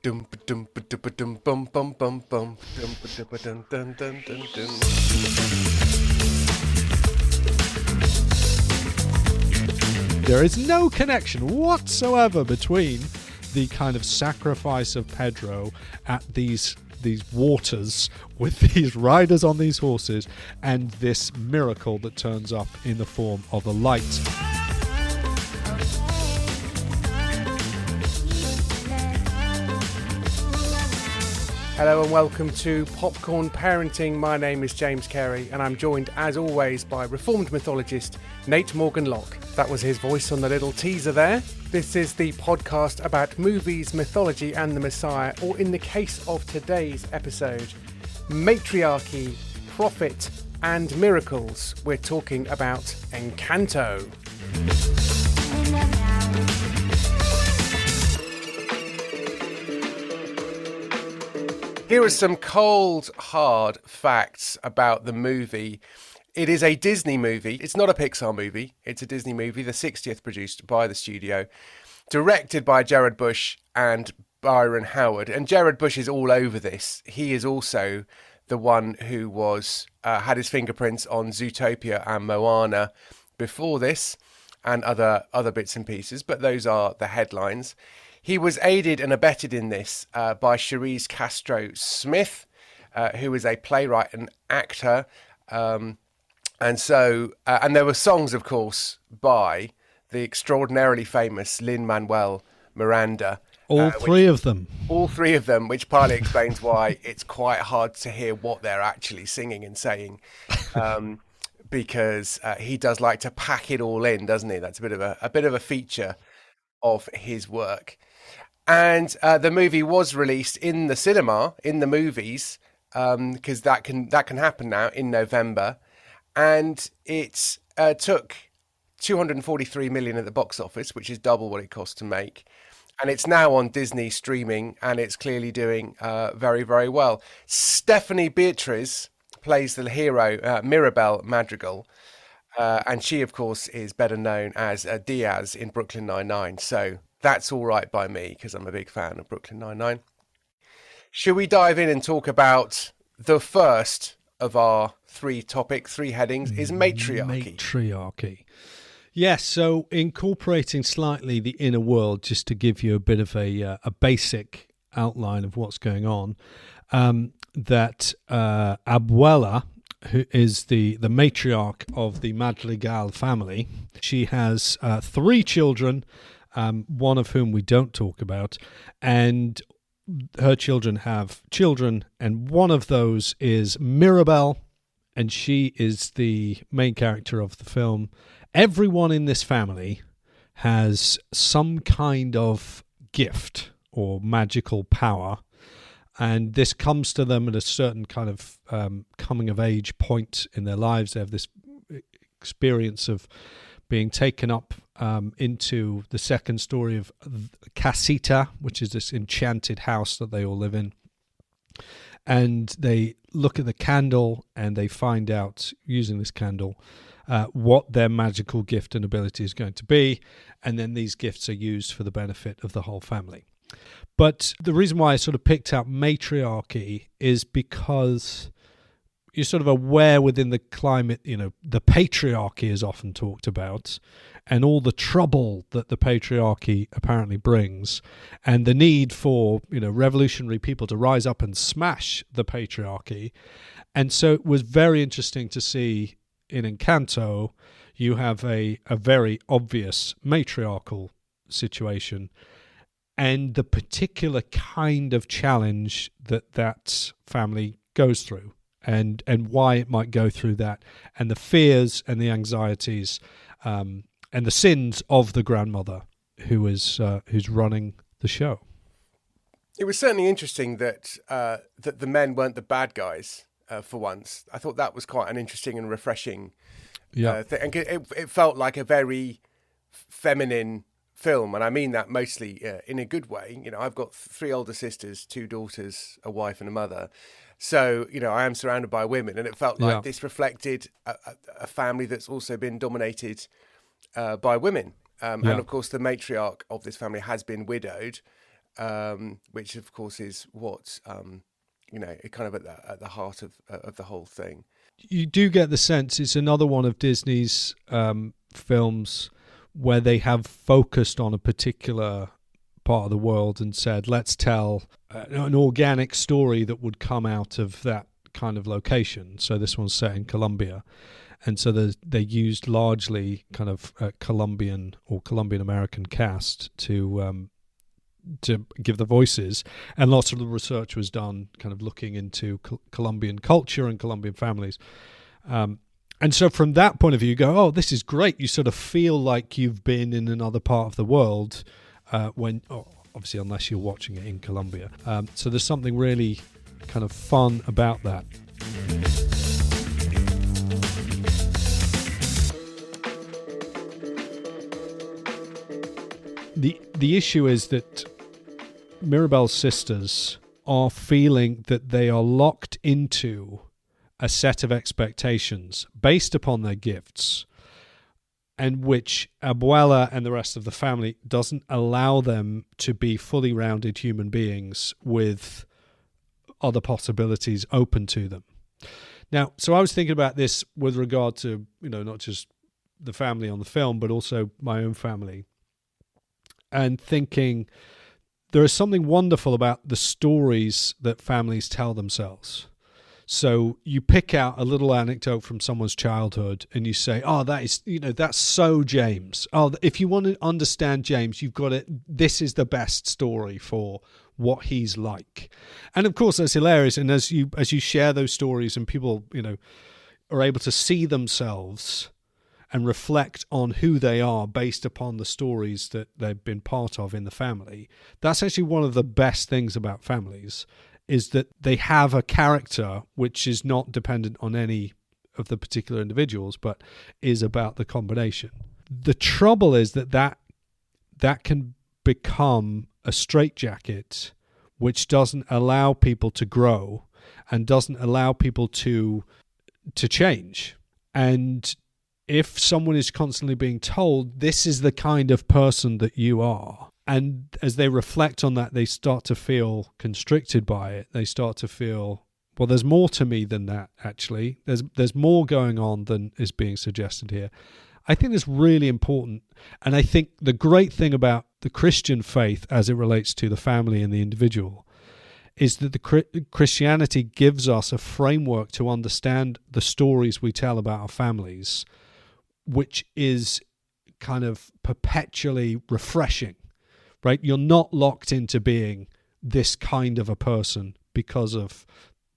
Dum dum dum dum bum bum bum bum dum dum dum dum dum dum. There is no connection whatsoever between the kind of sacrifice of Pedro at these waters with these riders on these horses and this miracle that turns up in the form of a light. Hello and welcome to Popcorn Parenting. My name is James Cary and I'm joined as always by reformed mythologist Nate Morgan Locke. That was his voice on the little teaser there. This is the podcast about movies, mythology and the Messiah, or in the case of today's episode, Matriarchy, Prophet and Miracles. We're talking about Encanto. Here are some cold, hard facts about the movie. It is a Disney movie. It's not a Pixar movie. It's a Disney movie, the 60th produced by the studio, directed by Jared Bush and Byron Howard. And Jared Bush is all over this. He is also the one who was had his fingerprints on Zootopia and Moana before this, and other bits and pieces. But those are the headlines. He was aided and abetted in this by Cherise Castro-Smith, who is a playwright and actor. And there were songs, of course, by the extraordinarily famous Lin-Manuel Miranda. All three of them, which partly explains why it's quite hard to hear what they're actually singing and saying, because he does like to pack it all in, doesn't he? That's a bit of a feature of his work. And the movie was released in the cinema, in the movies, because that can happen now in November. And it took 243 million at the box office, which is double what it cost to make. And it's now on Disney streaming, and it's clearly doing very, very well. Stephanie Beatriz plays the hero, Mirabel Madrigal. And she, of course, is better known as Diaz in Brooklyn Nine-Nine. So that's all right by me, because I'm a big fan of Brooklyn Nine-Nine. Should we dive in and talk about the first of our three headings, is matriarchy. Matriarchy. Yes, so incorporating slightly the inner world, just to give you a bit of a basic outline of what's going on, that Abuela, who is the matriarch of the Madrigal family, she has three children, one of whom we don't talk about, and her children have children, and one of those is Mirabel, and she is the main character of the film. Everyone in this family has some kind of gift or magical power, and this comes to them at a certain kind of coming of age point in their lives. They have this experience of being taken up into the second story of Casita, which is this enchanted house that they all live in. And they look at the candle and they find out, using this candle, what their magical gift and ability is going to be. And then these gifts are used for the benefit of the whole family. But the reason why I sort of picked out matriarchy is because you're sort of aware within the climate, the patriarchy is often talked about, and all the trouble that the patriarchy apparently brings, and the need for, revolutionary people to rise up and smash the patriarchy. And so it was very interesting to see in Encanto, you have a very obvious matriarchal situation, and the particular kind of challenge that family goes through, and why it might go through that, and the fears and the anxieties, and the sins of the grandmother who's running the show. It was certainly interesting that the men weren't the bad guys for once. I thought that was quite an interesting and refreshing thing. And it felt like a very feminine film, and I mean that mostly in a good way. I've got three older sisters, two daughters, a wife and a mother. So, I am surrounded by women, and it felt like this reflected a family that's also been dominated by women. And of course, the matriarch of this family has been widowed. which of course is what kind of at the heart of the whole thing. You do get the sense it's another one of Disney's films where they have focused on a particular part of the world and said, let's tell an organic story that would come out of that kind of location. So this one's set in Colombia. And so they used largely kind of Colombian or Colombian American cast to give the voices, and lots of the research was done kind of looking into Colombian culture and Colombian families. And so from that point of view, you go, oh, this is great. You sort of feel like you've been in another part of the world obviously unless you're watching it in Colombia. So there's something really kind of fun about that. The issue is that Mirabel's sisters are feeling that they are locked into a set of expectations based upon their gifts, and which Abuela and the rest of the family doesn't allow them to be fully rounded human beings with other possibilities open to them. Now, so I was thinking about this with regard to, not just the family on the film, but also my own family, and thinking there is something wonderful about the stories that families tell themselves. So you pick out a little anecdote from someone's childhood and you say, oh, that is, that's so James. Oh, if you want to understand James, you've got it. This is the best story for what he's like. And of course, that's hilarious. And as you share those stories and people, are able to see themselves and reflect on who they are based upon the stories that they've been part of in the family, that's actually one of the best things about families, is that they have a character which is not dependent on any of the particular individuals, but is about the combination. The trouble is that can become a straitjacket which doesn't allow people to grow and doesn't allow people to change. And if someone is constantly being told, this is the kind of person that you are, and as they reflect on that, they start to feel constricted by it. They start to feel, well, there's more to me than that, actually. There's more going on than is being suggested here. I think that's really important. And I think the great thing about the Christian faith as it relates to the family and the individual is that the Christianity gives us a framework to understand the stories we tell about our families, which is kind of perpetually refreshing, right? You're not locked into being this kind of a person because of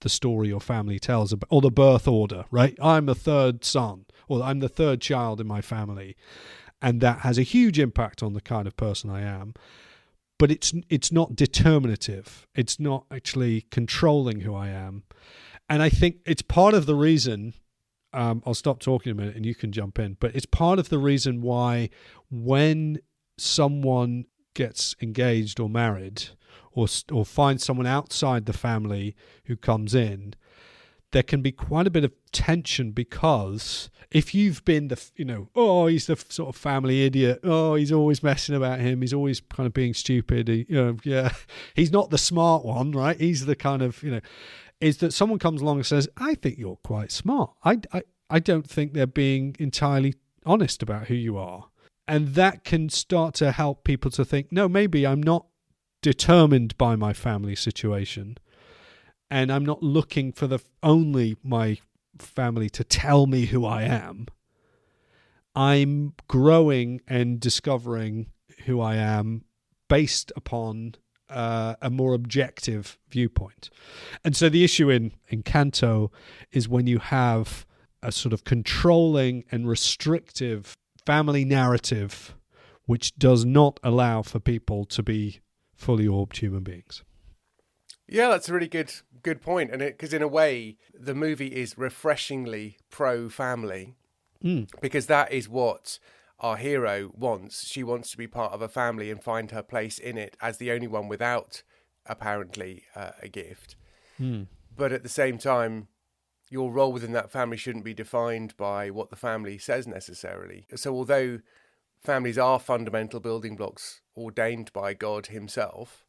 the story your family tells about, or the birth order, right? I'm the third son, or I'm the third child in my family, and that has a huge impact on the kind of person I am. But it's not determinative. It's not actually controlling who I am. And I think it's part of the reason, I'll stop talking a minute and you can jump in, but it's part of the reason why when someone gets engaged or married or finds someone outside the family who comes in, there can be quite a bit of tension, because if you've been oh, he's the sort of family idiot, oh, he's always messing about him, he's always kind of being stupid, he's not the smart one, right? He's the kind of, is that someone comes along and says, I think you're quite smart. I don't think they're being entirely honest about who you are. And that can start to help people to think, no, maybe I'm not determined by my family situation, and I'm not looking for only my family to tell me who I am. I'm growing and discovering who I am based upon a more objective viewpoint. And so the issue in Encanto is when you have a sort of controlling and restrictive family narrative which does not allow for people to be fully orbed human beings. Yeah, that's a really good point. And because in a way, the movie is refreshingly pro-family, because that is what our hero wants. She wants to be part of a family and find her place in it as the only one without, apparently, a gift. But at the same time, your role within that family shouldn't be defined by what the family says necessarily. So although families are fundamental building blocks ordained by God himself,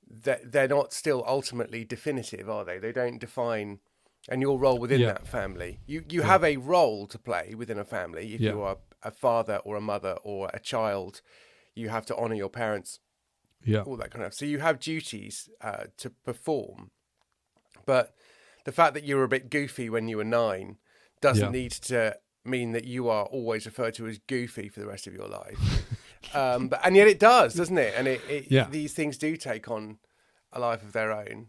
they're not still ultimately definitive, are they? They don't define and your role within that family. You have a role to play within a family. If you are a father or a mother or a child, you have to honour your parents, all that kind of stuff. So you have duties to perform. But the fact that you were a bit goofy when you were 9 doesn't need to mean that you are always referred to as goofy for the rest of your life. And yet it does, doesn't it? And these things do take on a life of their own.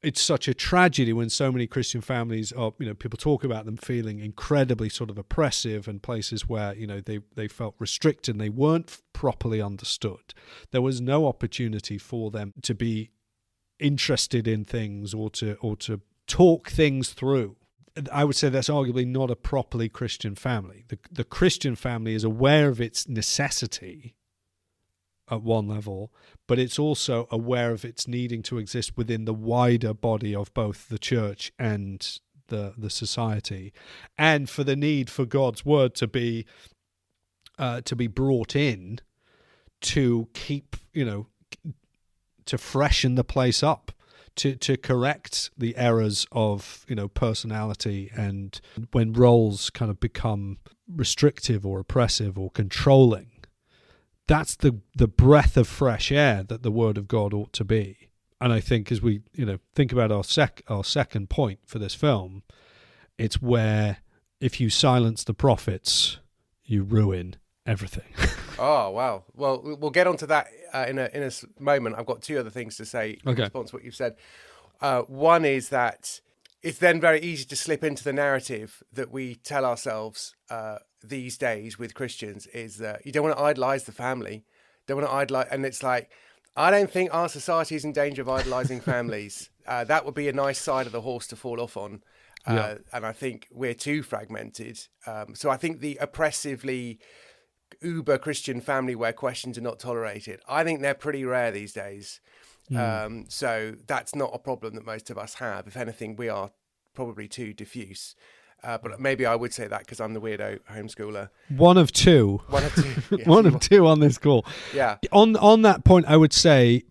It's such a tragedy when so many Christian families are, people talk about them feeling incredibly sort of oppressive, and places where, they felt restricted and they weren't properly understood. There was no opportunity for them to be interested in things or to talk things through. I would say that's arguably not a properly Christian family. The Christian family is aware of its necessity at one level, but it's also aware of its needing to exist within the wider body of both the church and the society, and for the need for God's word to be brought in to keep, to freshen the place up, to correct the errors of, personality, and when roles kind of become restrictive or oppressive or controlling. That's the breath of fresh air that the Word of God ought to be. And I think as we think about our second point for this film, it's where if you silence the prophets, you ruin everything. Oh, wow. Well, we'll get onto that in a moment. I've got 2 other things to say in response to what you've said. One is that it's then very easy to slip into the narrative that we tell ourselves these days with Christians, is that you don't want to idolize the family, don't want to idolize, and it's like, I don't think our society is in danger of idolizing families. That would be a nice side of the horse to fall off on, and I think we're too fragmented. So I think the oppressively uber Christian family where questions are not tolerated, I think they're pretty rare these days. So that's not a problem that most of us have. If anything, we are probably too diffuse. But maybe I would say that because I'm the weirdo homeschooler. One of two. Yes, one of two on this call. Yeah. On that point, I would say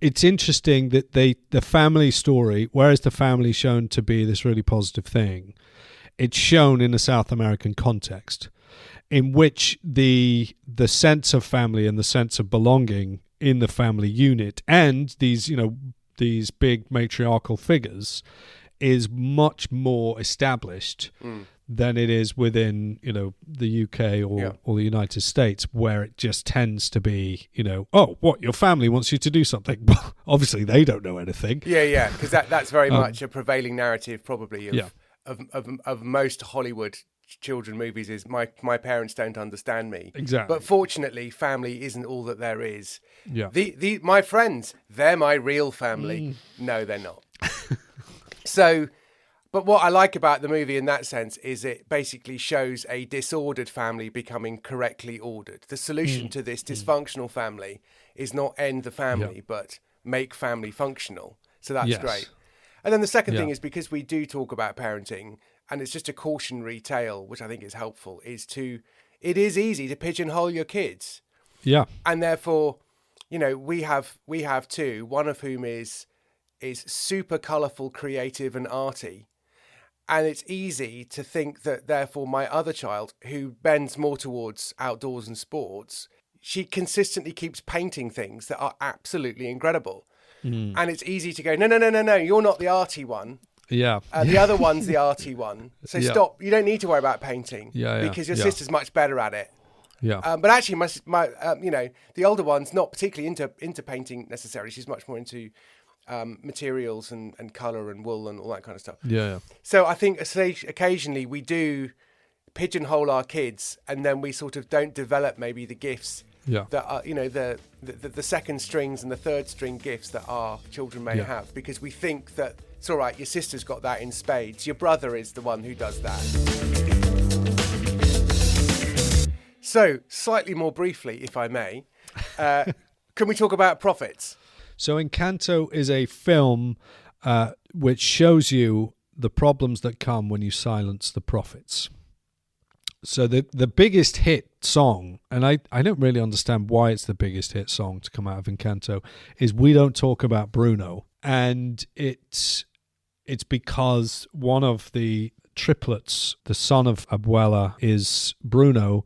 it's interesting that the family story, whereas the family shown to be this really positive thing, it's shown in a South American context, in which the sense of family and the sense of belonging in the family unit and these big matriarchal figures is much more established than it is within the UK or the United States, where it just tends to be your family wants you to do something. Well, obviously they don't know anything. Yeah, because that's very much a prevailing narrative probably of most Hollywood children movies, is my parents don't understand me. Exactly. But fortunately, family isn't all that there is. Yeah. My friends, they're my real family. No, they're not. So, but what I like about the movie in that sense is it basically shows a disordered family becoming correctly ordered. The solution to this dysfunctional family is not end the family, but make family functional. So that's great. And then the second thing is, because we do talk about parenting, and it's just a cautionary tale, which I think is helpful, it is easy to pigeonhole your kids. Yeah. And therefore, we have 2, one of whom is super colourful, creative and arty. And it's easy to think that therefore my other child, who bends more towards outdoors and sports, she consistently keeps painting things that are absolutely incredible. And it's easy to go, no, you're not the arty one. Yeah. The other one's the arty one. So stop. You don't need to worry about painting because your sister's much better at it. Yeah. But actually, my the older one's not particularly into painting necessarily. She's much more into materials and colour and wool and all that kind of stuff. Yeah. So I think occasionally we do pigeonhole our kids, and then we sort of don't develop maybe the gifts that are, the second strings and the third string gifts that our children may have, because we think that it's all right, your sister's got that in spades, your brother is the one who does that. So, slightly more briefly, if I may, can we talk about prophets? So Encanto is a film which shows you the problems that come when you silence the prophets. So the biggest hit song, and I don't really understand why it's the biggest hit song to come out of Encanto, is "We Don't Talk About Bruno," and it's because one of the triplets, the son of Abuela, is Bruno,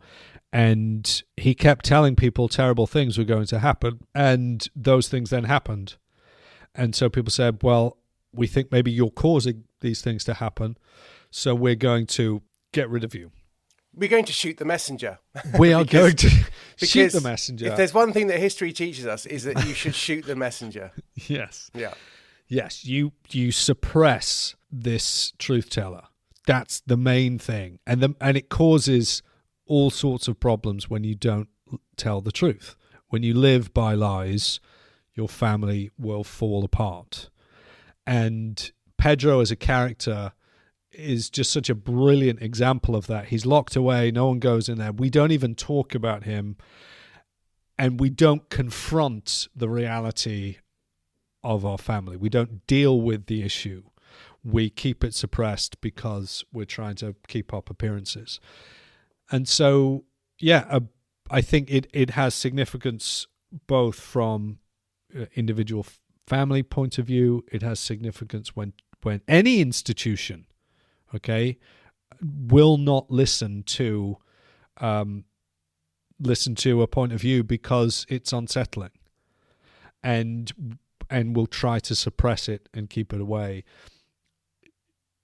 and he kept telling people terrible things were going to happen, and those things then happened. And so people said, well, we think maybe you're causing these things to happen, so we're going to get rid of you. We're going to shoot the messenger. We are going to shoot the messenger. If there's one thing that history teaches us, is that you should shoot the messenger. Yes. Yeah. Yes, you suppress this truth teller. That's the main thing. And it causes all sorts of problems when you don't tell the truth. When you live by lies, your family will fall apart. And Pedro as a character is just such a brilliant example of that. He's locked away. No one goes in there. We don't even talk about him. And we don't confront the reality of our family. We don't deal with the issue. We keep it suppressed because we're trying to keep up appearances. And so, yeah, I think it has significance both from individual family point of view. It has significance when any institution, okay, will not listen to a point of view because it's unsettling, and will try to suppress it and keep it away.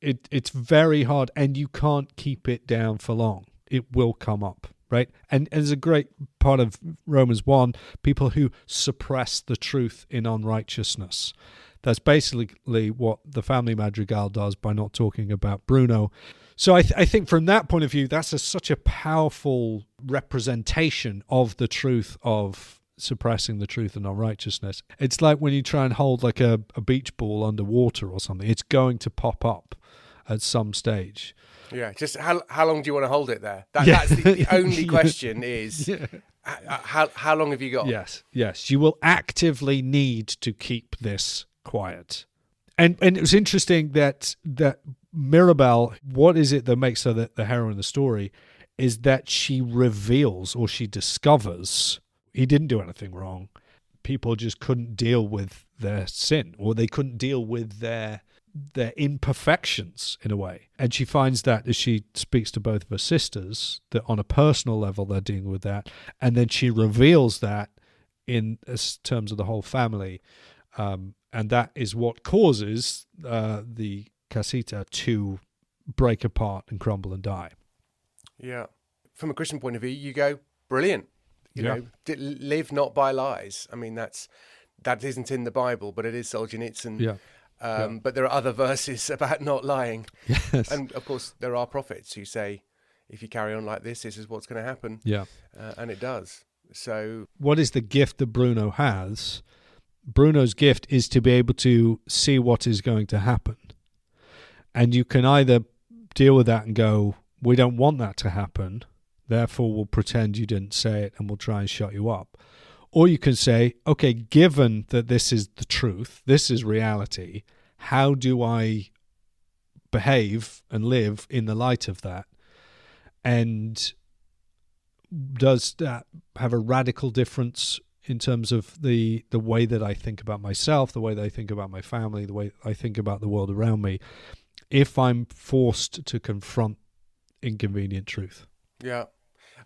It's very hard, and you can't keep it down for long. It will come up, right? And there's a great part of Romans 1, people who suppress the truth in unrighteousness. That's basically what the family madrigal does by not talking about Bruno. So I think from that point of view, that's such a powerful representation of the truth of suppressing the truth and unrighteousness. It's like when you try and hold like a beach ball underwater or something, it's going to pop up at some stage. Yeah, just how long do you want to hold it there? That's the only question is, how long have you got? Yes. You will actively need to keep this quiet. And it was interesting that Mirabel, what is it that makes her the heroine of the story, is that she reveals or she discovers he didn't do anything wrong. People just couldn't deal with their sin, or they couldn't deal with their imperfections in a way. And she finds that as she speaks to both of her sisters, that on a personal level they're dealing with that. And then she reveals that in terms of the whole family. And that is what causes the casita to break apart and crumble and die. Yeah. From a Christian point of view, you go, brilliant. You know, live not by lies. I mean, that isn't in the Bible, but it is Solzhenitsyn. Yeah. But there are other verses about not lying. Yes. And of course, there are prophets who say, if you carry on like this is what's going to happen. Yeah. And it does. So what is the gift that Bruno has? Bruno's gift is to be able to see what is going to happen. And you can either deal with that and go, we don't want that to happen, therefore we'll pretend you didn't say it and we'll try and shut you up. Or you can say, okay, given that this is the truth, this is reality, how do I behave and live in the light of that? And does that have a radical difference in terms of the way that I think about myself, the way that I think about my family, the way I think about the world around me, if I'm forced to confront inconvenient truth? Yeah.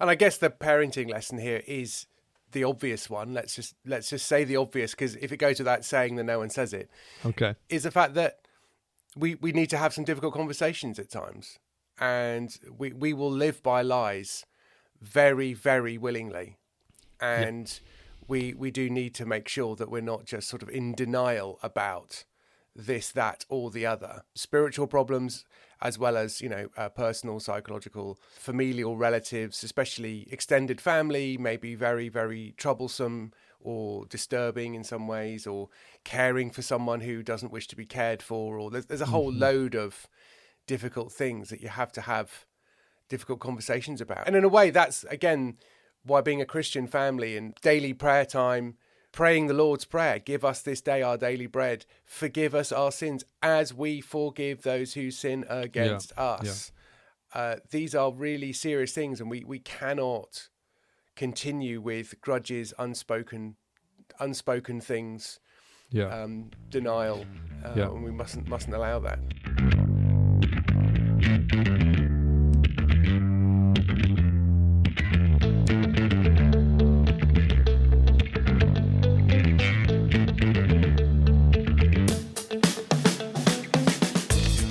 And I guess the parenting lesson here is the obvious one. Let's just say the obvious, because if it goes without saying, then no one says it. Okay. Is the fact that we need to have some difficult conversations at times, and we will live by lies very, very willingly, and we do need to make sure that we're not just sort of in denial about this, that, or the other. Spiritual problems, as well as, personal, psychological, familial relatives, especially extended family, may be very, very troublesome or disturbing in some ways, or caring for someone who doesn't wish to be cared for, or there's a whole load of difficult things that you have to have difficult conversations about. And in a way, that's, again, why being a Christian family and daily prayer time, praying the Lord's Prayer, give us this day our daily bread, forgive us our sins as we forgive those who sin against us. these are really serious things, and we cannot continue with grudges, unspoken things, denial, and we mustn't allow that.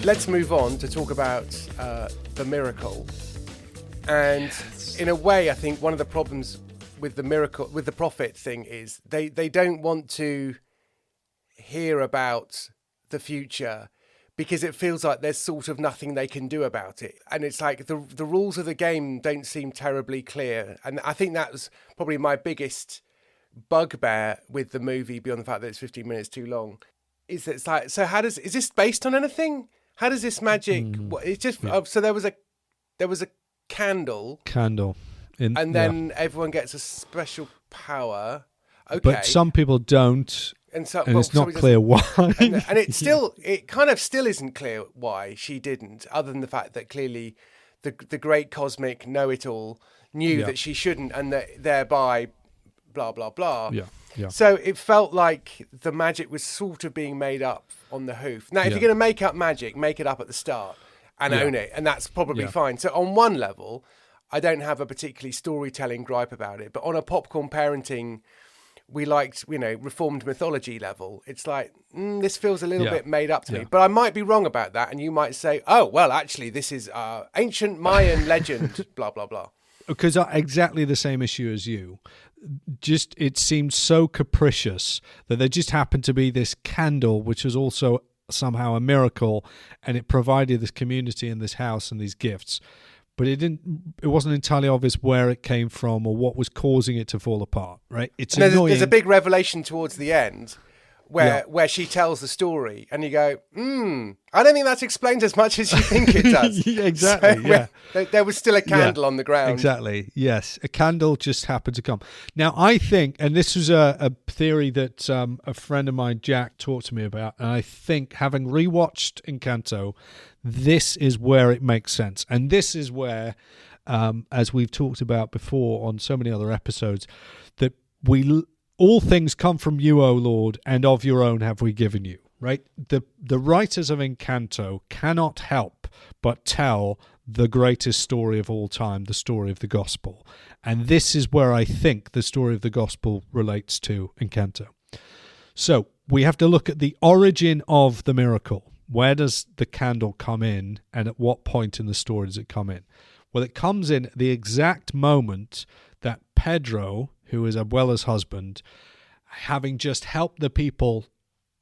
Let's move on to talk about the miracle. And in a way, I think one of the problems with the miracle, with the prophet thing, is they don't want to hear about the future because it feels like there's sort of nothing they can do about it. And it's like the rules of the game don't seem terribly clear. And I think that was probably my biggest bugbear with the movie, beyond the fact that it's 15 minutes too long, is that it's like, so is this based on anything? How does this magic? It's just so there was a candle, and then everyone gets a special power. Okay, but some people don't, and it's not clear why. And it kind of still isn't clear why she didn't, other than the fact that clearly the great cosmic know-it-all knew that she shouldn't, and that thereby, blah blah blah. Yeah. So it felt like the magic was sort of being made up on the hoof. Now, if you're going to make up magic, make it up at the start and own it, and that's probably fine. So on one level, I don't have a particularly storytelling gripe about it, but on a popcorn parenting, we liked, reformed mythology level, it's like, this feels a little bit made up to me. But I might be wrong about that, and you might say, oh, well, actually, this is ancient Mayan legend, blah, blah, blah. Because exactly the same issue as you. Just it seemed so capricious that there just happened to be this candle, which was also somehow a miracle, and it provided this community and this house and these gifts. But it wasn't entirely obvious where it came from or what was causing it to fall apart, right? It's annoying. There's a big revelation towards the end where she tells the story, and you go, I don't think that's explained as much as you think it does. Exactly, so there was still a candle on the ground. Exactly, yes. A candle just happened to come. Now, I think, and this was a theory that a friend of mine, Jack, talked to me about, and I think, having rewatched Encanto, this is where it makes sense. And this is where, as we've talked about before on so many other episodes, that all things come from you, O Lord, and of your own have we given you, right? The writers of Encanto cannot help but tell the greatest story of all time, the story of the gospel. And this is where I think the story of the gospel relates to Encanto. So we have to look at the origin of the miracle. Where does the candle come in, and at what point in the story does it come in? Well, it comes in at the exact moment that Pedro, who is Abuela's husband, having just helped the people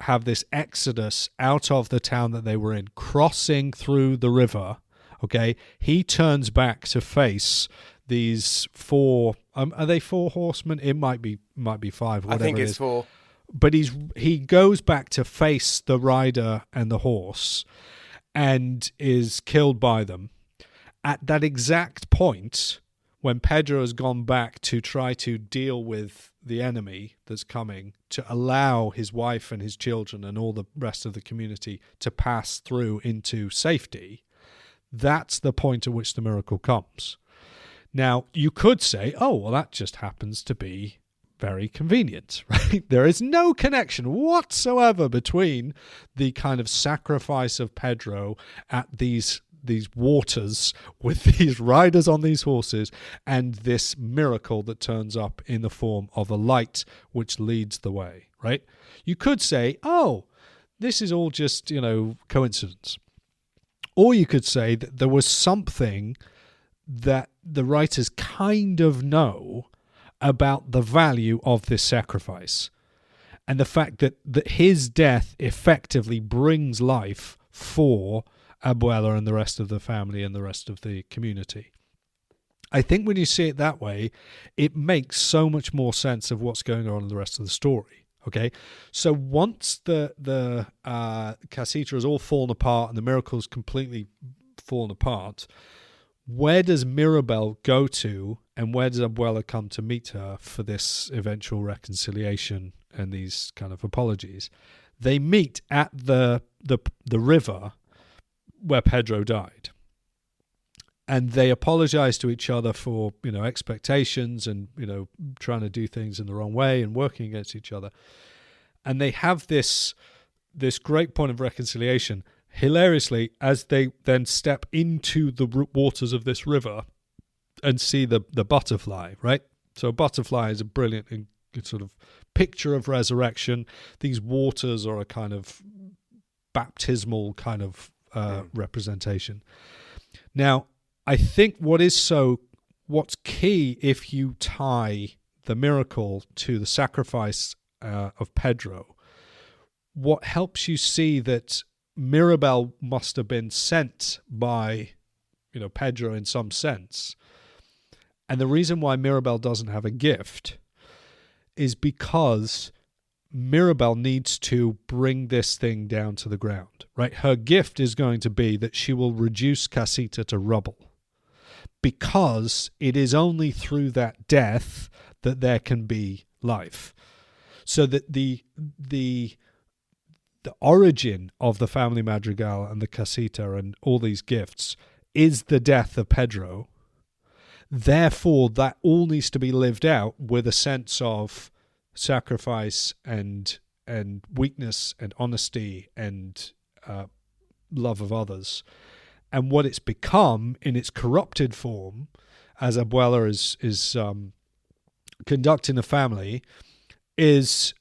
have this exodus out of the town that they were in, crossing through the river, okay, he turns back to face these four, are they four horsemen? It might be five, whatever I think it's it is. four. But he goes back to face the rider and the horse and is killed by them. At that exact point, when Pedro has gone back to try to deal with the enemy that's coming, to allow his wife and his children and all the rest of the community to pass through into safety, that's the point at which the miracle comes. Now, you could say, oh, well, that just happens to be very convenient, right? There is no connection whatsoever between the kind of sacrifice of Pedro at these waters with these riders on these horses and this miracle that turns up in the form of a light which leads the way, right? You could say, oh, this is all just, coincidence. Or you could say that there was something that the writers kind of know about the value of this sacrifice and the fact that his death effectively brings life for Abuela and the rest of the family and the rest of the community. I think when you see it that way, it makes so much more sense of what's going on in the rest of the story. Okay, so once the casita has all fallen apart and the miracle's completely fallen apart, where does Mirabel go to, and where does Abuela come to meet her for this eventual reconciliation and these kind of apologies? They meet at the river where Pedro died. and they apologize to each other for, expectations and, trying to do things in the wrong way and working against each other. And they have this great point of reconciliation, hilariously, as they then step into the waters of this river and see the butterfly, right? So a butterfly is a brilliant sort of picture of resurrection. These waters are a kind of baptismal kind of representation. Now, I think what's key, if you tie the miracle to the sacrifice of Pedro, what helps you see that Mirabel must have been sent by, Pedro in some sense. And the reason why Mirabel doesn't have a gift is because Mirabel needs to bring this thing down to the ground, right? Her gift is going to be that she will reduce Casita to rubble, because it is only through that death that there can be life. So that the origin of the family Madrigal and the Casita and all these gifts is the death of Pedro. Therefore, that all needs to be lived out with a sense of sacrifice and weakness and honesty and love of others. And what it's become in its corrupted form, as Abuela is conducting the family, is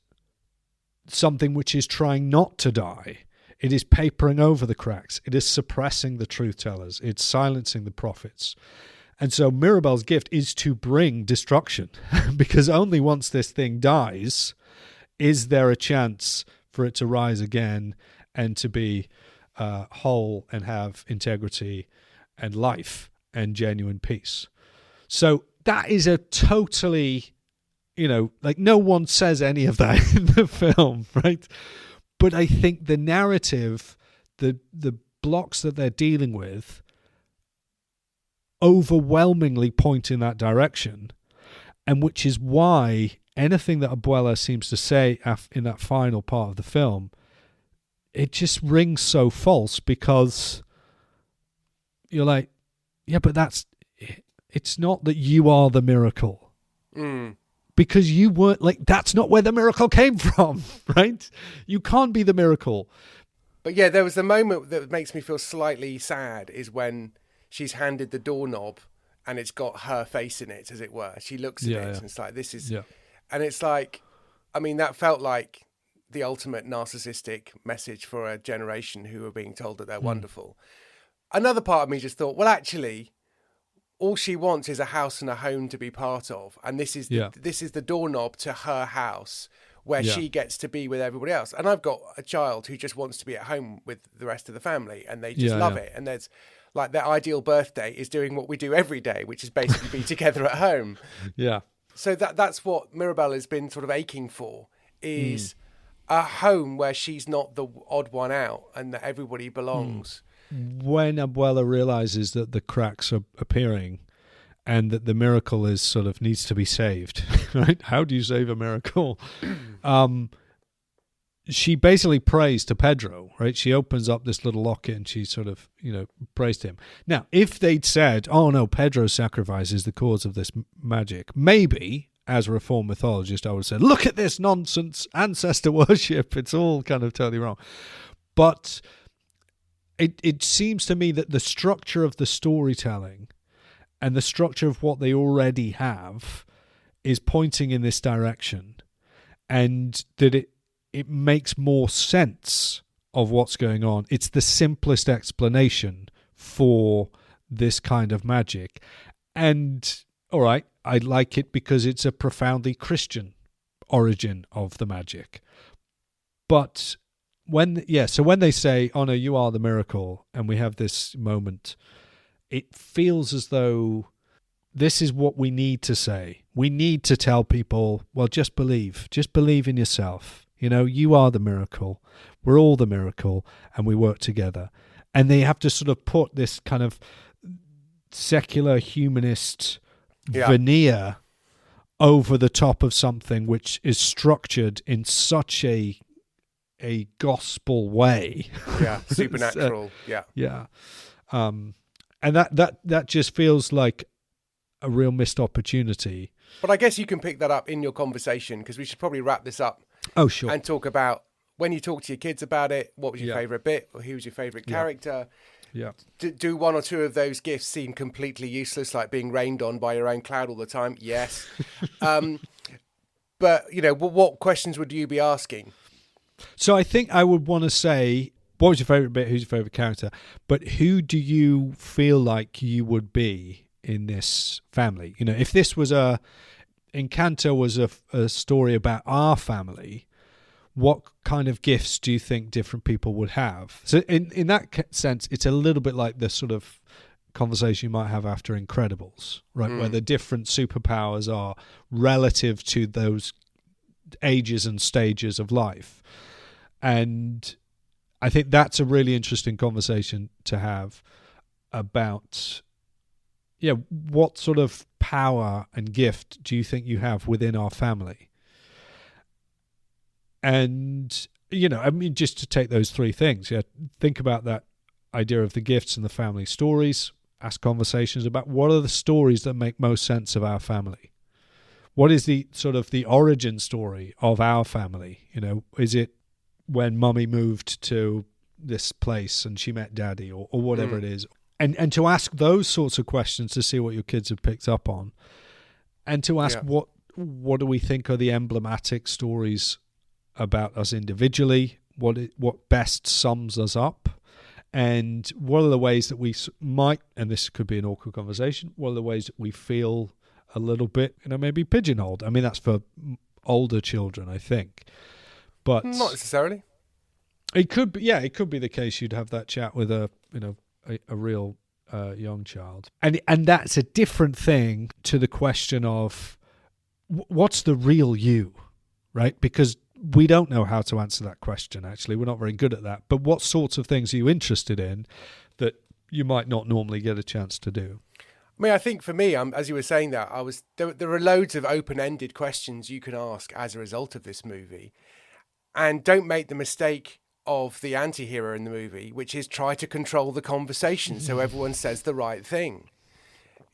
something which is trying not to die. It is papering over the cracks. It is suppressing the truth tellers. It's silencing the prophets. And so Mirabel's gift is to bring destruction, because only once this thing dies is there a chance for it to rise again and to be whole and have integrity and life and genuine peace. So that is a totally, no one says any of that in the film, right? But I think the narrative, the blocks that they're dealing with, overwhelmingly point in that direction, and which is why anything that Abuela seems to say in that final part of the film, it just rings so false, because you're like, yeah, but it's not that you are the miracle. Because you weren't, that's not where the miracle came from, right? You can't be the miracle. But yeah, there was the moment that makes me feel slightly sad, is when she's handed the doorknob and it's got her face in it, as it were. She looks at it and it's like, this is... Yeah. And it's like, I mean, that felt like the ultimate narcissistic message for a generation who are being told that they're wonderful. Another part of me just thought, well, actually, all she wants is a house and a home to be part of. And this is the doorknob to her house, where she gets to be with everybody else. And I've got a child who just wants to be at home with the rest of the family, and they just love it. And there's... like, their ideal birthday is doing what we do every day, which is basically be together at home. Yeah. So that's what Mirabel has been sort of aching for, is a home where she's not the odd one out and that everybody belongs. When Abuela realizes that the cracks are appearing and that the miracle is sort of needs to be saved, right? How do you save a miracle? She basically prays to Pedro, right? She opens up this little locket and she sort of, prays to him. Now, if they'd said, oh no, Pedro's sacrifice is the cause of this magic, maybe, as a Reformed mythologist, I would have said, look at this nonsense, ancestor worship. It's all kind of totally wrong. But it seems to me that the structure of the storytelling and the structure of what they already have is pointing in this direction, and that it makes more sense of what's going on. It's the simplest explanation for this kind of magic. And, all right, I like it because it's a profoundly Christian origin of the magic. But so when they say, oh no, you are the miracle, and we have this moment, it feels as though this is what we need to say. We need to tell people, well, just believe in yourself. You are the miracle. We're all the miracle, and we work together. And they have to sort of put this kind of secular humanist veneer over the top of something which is structured in such a gospel way. Yeah, supernatural. Yeah. Yeah. And that just feels like a real missed opportunity. But I guess you can pick that up in your conversation, because we should probably wrap this up. Oh, sure. And talk about, when you talk to your kids about it, what was your favourite bit, or who was your favourite character? Yeah. Do one or two of those gifts seem completely useless, like being rained on by your own cloud all the time? Yes. But, what questions would you be asking? So I think I would want to say, what was your favourite bit? Who's your favourite character? But who do you feel like you would be in this family? If this was Encanto was a story about our family, what kind of gifts do you think different people would have? So in that sense, it's a little bit like the sort of conversation you might have after Incredibles, right? Where the different superpowers are relative to those ages and stages of life. And I think that's a really interesting conversation to have about, what sort of power and gift do you think you have within our family? And, just to take those three things, think about that idea of the gifts and the family stories, ask conversations about what are the stories that make most sense of our family? What is the sort of the origin story of our family? Is it when mummy moved to this place and she met daddy, or whatever it is? And to ask those sorts of questions to see what your kids have picked up on, and to ask what do we think are the emblematic stories about us individually, what best sums us up, and what are the ways that we might, and this could be an awkward conversation, what are the ways that we feel a little bit, maybe pigeonholed. I mean, that's for older children, I think, but not necessarily. It could be, it could be the case. You'd have that chat with a real young child, and that's a different thing to the question of what's the real you, right? Because we don't know how to answer that question. Actually, we're not very good at that. But what sorts of things are you interested in that you might not normally get a chance to do? I mean, I think for me, as you were saying that, there are loads of open-ended questions you can ask as a result of this movie, and don't make the mistake of the anti-hero in the movie, which is try to control the conversation so everyone says the right thing.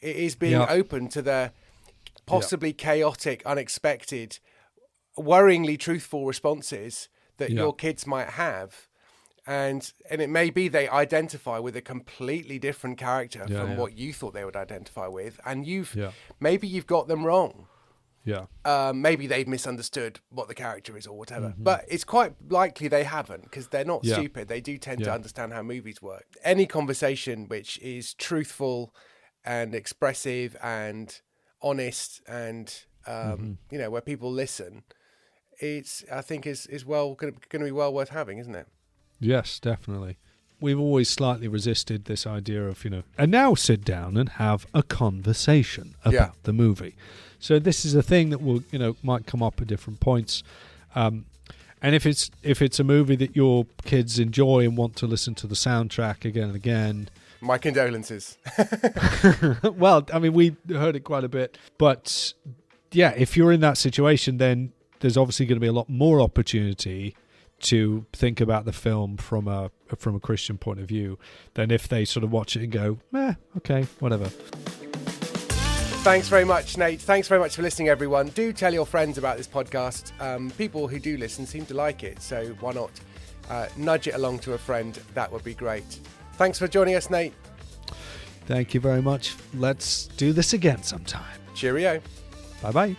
It is being open to the possibly chaotic, unexpected, worryingly truthful responses that your kids might have. And it may be they identify with a completely different character from what you thought they would identify with. And maybe you've got them wrong. Yeah. Maybe they've misunderstood what the character is or whatever. But it's quite likely they haven't, because they're not stupid. They do tend to understand how movies work. Any conversation which is truthful and expressive and honest and, where people listen, I think is going to be well worth having, isn't it? Yes, definitely. We've always slightly resisted this idea of, and now sit down and have a conversation about the movie. So this is a thing that will, might come up at different points. And if it's a movie that your kids enjoy and want to listen to the soundtrack again and again, my condolences. Well, I mean, we heard it quite a bit, but if you're in that situation, then there's obviously going to be a lot more opportunity to think about the film from a Christian point of view than if they sort of watch it and go, okay, whatever. Thanks very much, Nate. Thanks very much for listening, everyone. Do tell your friends about this podcast. People who do listen seem to like it, so why not nudge it along to a friend? That would be great. Thanks for joining us, Nate. Thank you very much. Let's do this again sometime. Cheerio. Bye-bye.